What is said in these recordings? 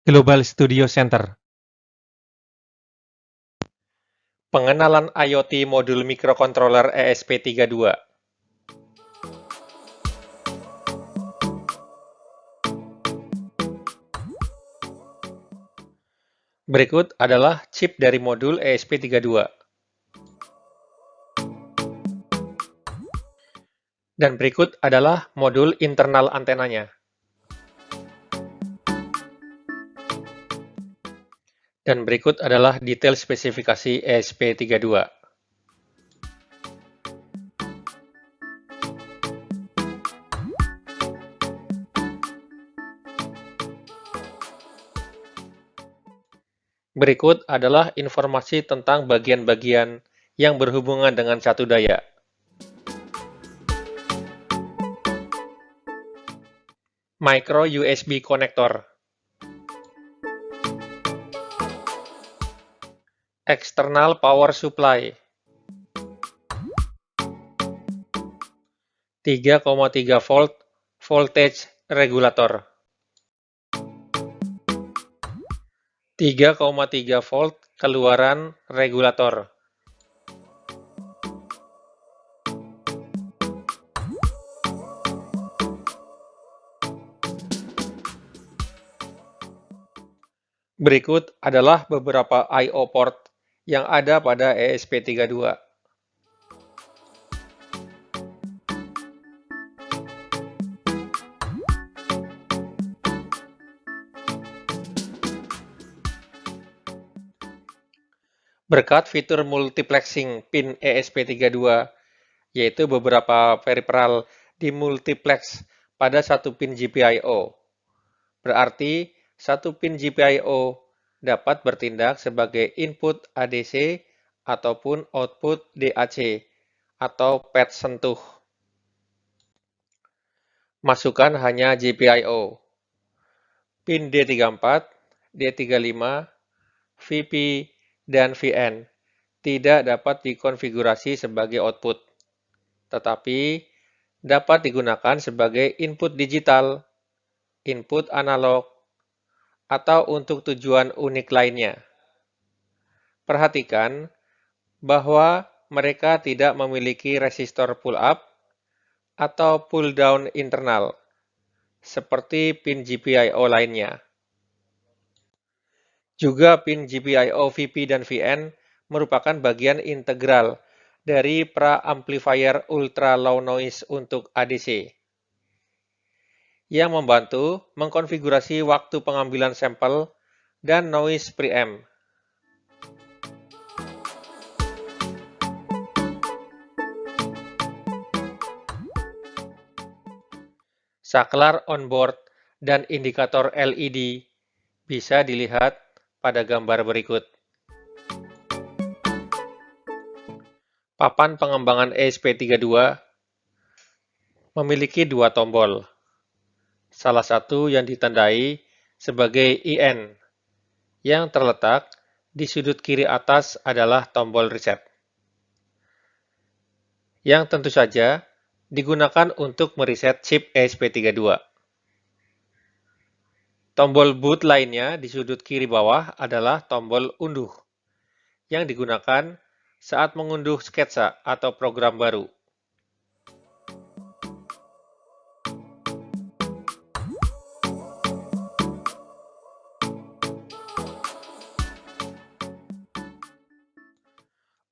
Global Studio Center. Pengenalan IoT modul mikrokontroler ESP32. Berikut adalah chip dari modul ESP32. Dan berikut adalah modul internal antenanya. Dan berikut adalah detail spesifikasi ESP32. Berikut adalah informasi tentang bagian-bagian yang berhubungan dengan satu daya. Micro USB connector, external power supply, 3,3 volt voltage regulator, 3,3 volt keluaran regulator. Berikut adalah beberapa I/O port yang ada pada ESP32. Berkat fitur multiplexing pin ESP32, yaitu beberapa peripheral dimultiplex pada satu pin GPIO. Berarti, satu pin GPIO dapat bertindak sebagai input ADC ataupun output DAC atau pad sentuh. Masukkan hanya GPIO. Pin D34, D35, VP, dan VN tidak dapat dikonfigurasi sebagai output, tetapi dapat digunakan sebagai input digital, input analog, atau untuk tujuan unik lainnya. Perhatikan bahwa mereka tidak memiliki resistor pull-up atau pull-down internal, seperti pin GPIO lainnya. Juga pin GPIO VP dan VN merupakan bagian integral dari pra-amplifier ultra low noise untuk ADC, yang membantu mengkonfigurasi waktu pengambilan sampel dan noise preamp. Saklar onboard dan indikator LED bisa dilihat pada gambar berikut. Papan pengembangan ESP32 memiliki dua tombol. Salah satu yang ditandai sebagai IN, yang terletak di sudut kiri atas adalah tombol reset, yang tentu saja digunakan untuk mereset chip ESP32. Tombol boot lainnya di sudut kiri bawah adalah tombol unduh, yang digunakan saat mengunduh sketsa atau program baru.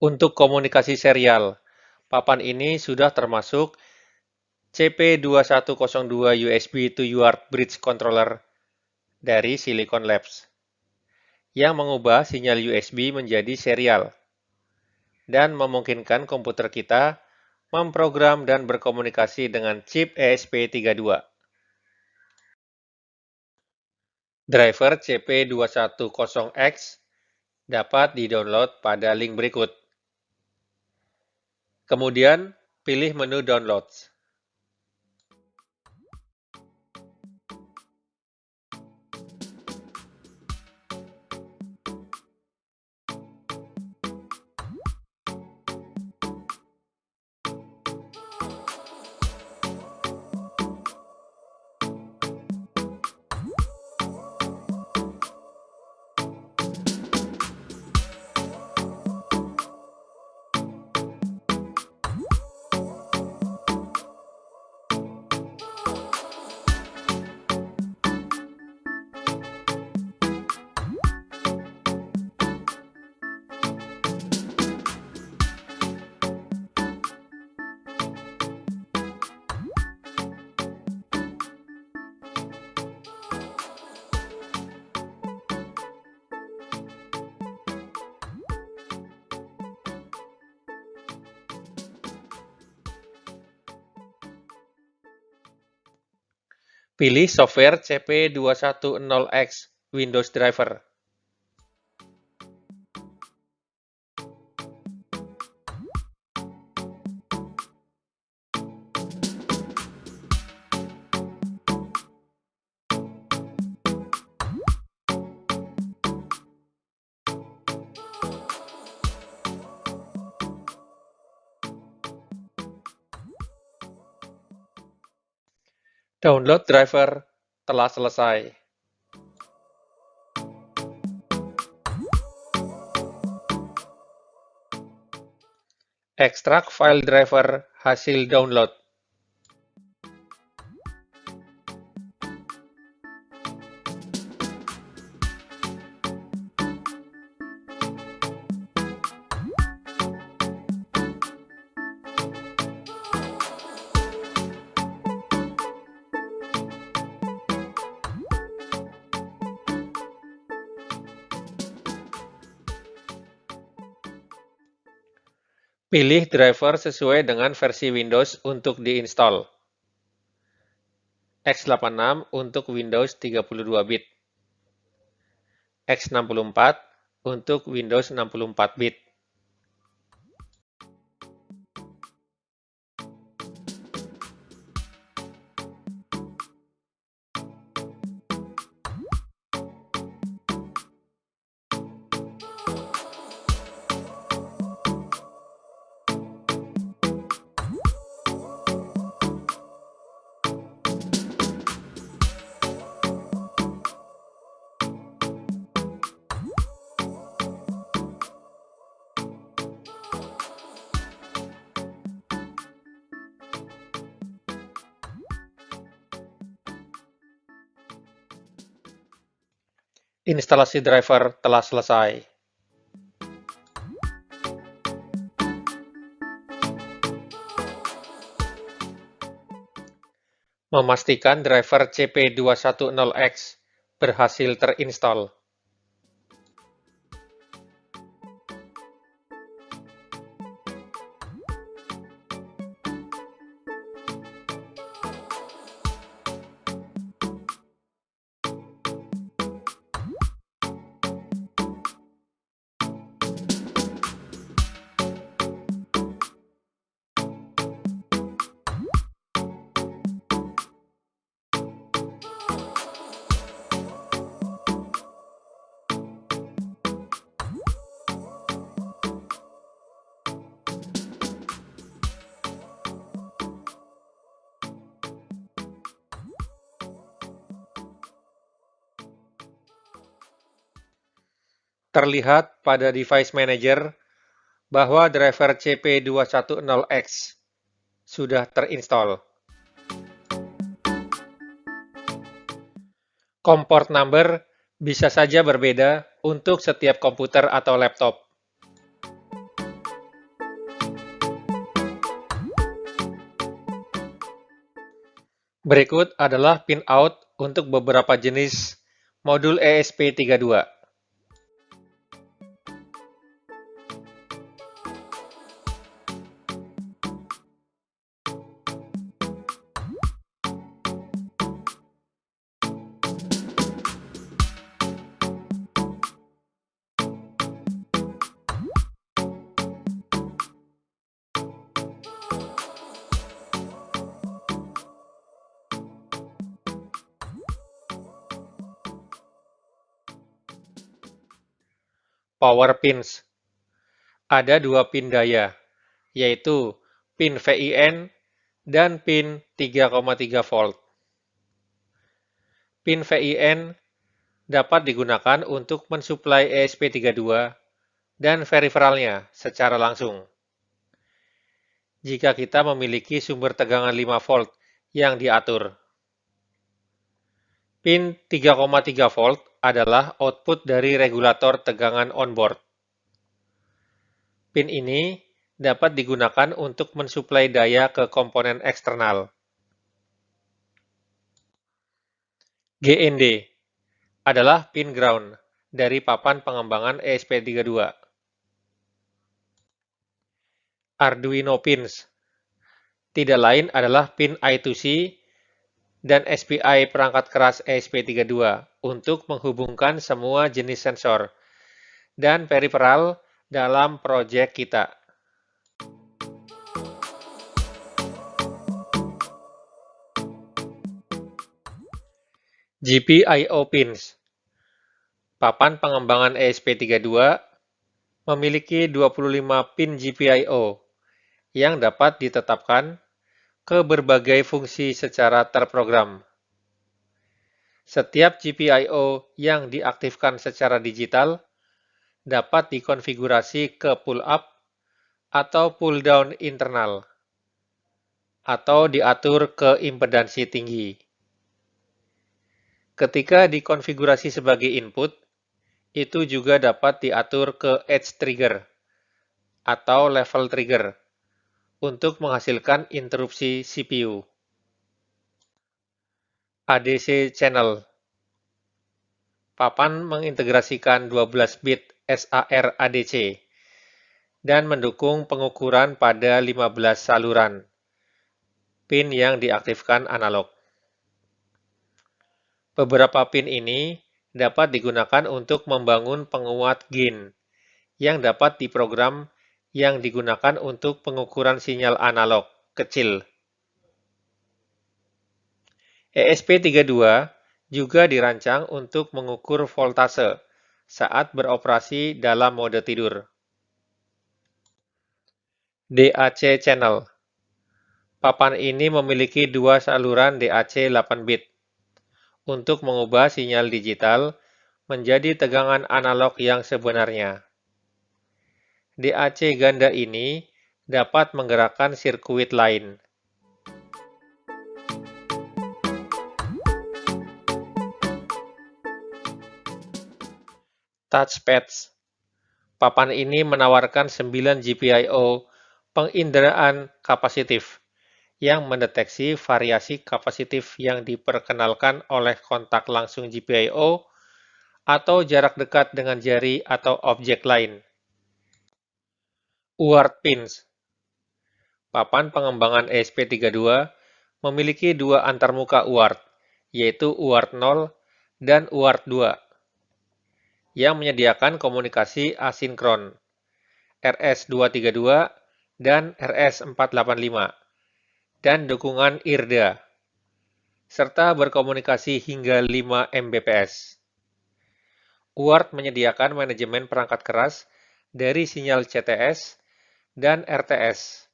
Untuk komunikasi serial, papan ini sudah termasuk CP2102 USB to UART Bridge Controller dari Silicon Labs, yang mengubah sinyal USB menjadi serial dan memungkinkan komputer kita memprogram dan berkomunikasi dengan chip ESP32. Driver CP210X dapat di-download pada link berikut. Kemudian, pilih menu Downloads. Pilih software CP210X Windows Driver. Download driver telah selesai. Ekstrak file driver hasil download. Pilih driver sesuai dengan versi Windows untuk diinstal. x86 untuk Windows 32 bit. x64 untuk Windows 64 bit. Instalasi driver telah selesai. Memastikan driver CP210X berhasil terinstall. Terlihat pada device manager bahwa driver CP210X sudah terinstall. COM port number bisa saja berbeda untuk setiap komputer atau laptop. Berikut adalah pinout untuk beberapa jenis modul ESP32. Power pins. Ada dua pin daya, yaitu pin VIN dan pin 3,3 volt. Pin VIN dapat digunakan untuk mensuplai ESP32 dan periferalnya secara langsung. Jika kita memiliki sumber tegangan 5 volt yang diatur. Pin 3,3 volt adalah output dari regulator tegangan onboard. Pin ini dapat digunakan untuk mensuplai daya ke komponen eksternal. GND adalah pin ground dari papan pengembangan ESP32. Arduino pins tidak lain adalah pin I2C dan SPI perangkat keras ESP32 untuk menghubungkan semua jenis sensor dan periferal dalam proyek kita. GPIO pins. Papan pengembangan ESP32 memiliki 25 pin GPIO yang dapat ditetapkan ke berbagai fungsi secara terprogram. Setiap GPIO yang diaktifkan secara digital dapat dikonfigurasi ke pull-up atau pull-down internal, atau diatur ke impedansi tinggi. Ketika dikonfigurasi sebagai input, itu juga dapat diatur ke edge trigger atau level trigger untuk menghasilkan interupsi CPU. ADC channel. Papan mengintegrasikan 12-bit SAR ADC dan mendukung pengukuran pada 15 saluran pin yang diaktifkan analog. Beberapa pin ini dapat digunakan untuk membangun penguat gain yang dapat diprogram yang digunakan untuk pengukuran sinyal analog kecil. ESP32 juga dirancang untuk mengukur voltase saat beroperasi dalam mode tidur. DAC channel. Papan ini memiliki dua saluran DAC 8 bit untuk mengubah sinyal digital menjadi tegangan analog yang sebenarnya. DAC ganda ini dapat menggerakkan sirkuit lain. Touchpads. Papan ini menawarkan 9 GPIO penginderaan kapasitif yang mendeteksi variasi kapasitif yang diperkenalkan oleh kontak langsung GPIO atau jarak dekat dengan jari atau objek lain. UART pins. Papan pengembangan ESP32 memiliki dua antarmuka UART, yaitu UART 0 dan UART 2, yang menyediakan komunikasi asinkron, RS232 dan RS485, dan dukungan IRDA, serta berkomunikasi hingga 5 Mbps. UART menyediakan manajemen perangkat keras dari sinyal CTS dan RTS,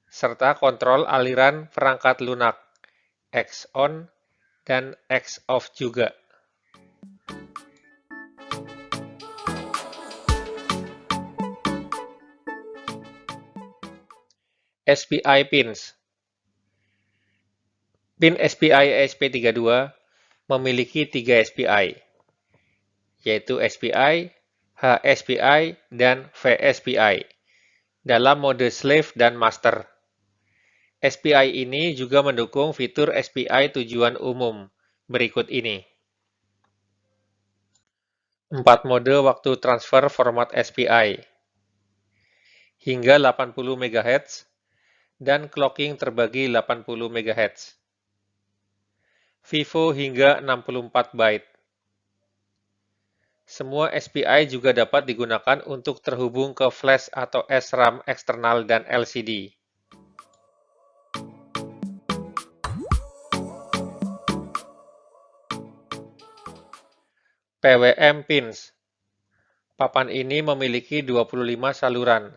serta kontrol aliran perangkat lunak, X-on dan X-off juga. SPI pins. Pin SPI ESP32 memiliki 3 SPI, yaitu SPI, HSPI, dan VSPI, dalam mode slave dan master. SPI ini juga mendukung fitur SPI tujuan umum berikut ini. 4 mode waktu transfer format SPI, hingga 80 MHz, dan clocking terbagi 80 MHz. FIFO hingga 64 byte. Semua SPI juga dapat digunakan untuk terhubung ke flash atau SRAM eksternal dan LCD. PWM pins. Papan ini memiliki 25 saluran,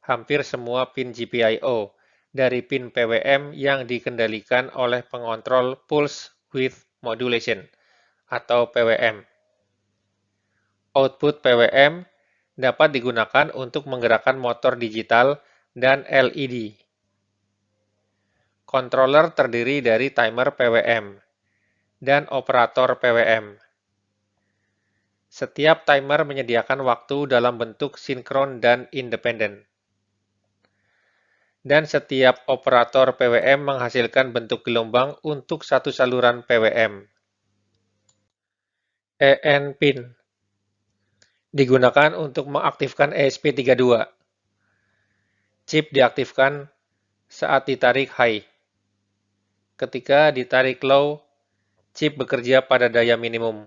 hampir semua pin GPIO, dari pin PWM yang dikendalikan oleh pengontrol Pulse Width Modulation, atau PWM. Output PWM dapat digunakan untuk menggerakkan motor digital dan LED. Controller terdiri dari timer PWM dan operator PWM. Setiap timer menyediakan waktu dalam bentuk sinkron dan independen. Dan setiap operator PWM menghasilkan bentuk gelombang untuk satu saluran PWM. EN pin digunakan untuk mengaktifkan ESP32. Chip diaktifkan saat ditarik high. Ketika ditarik low, chip bekerja pada daya minimum.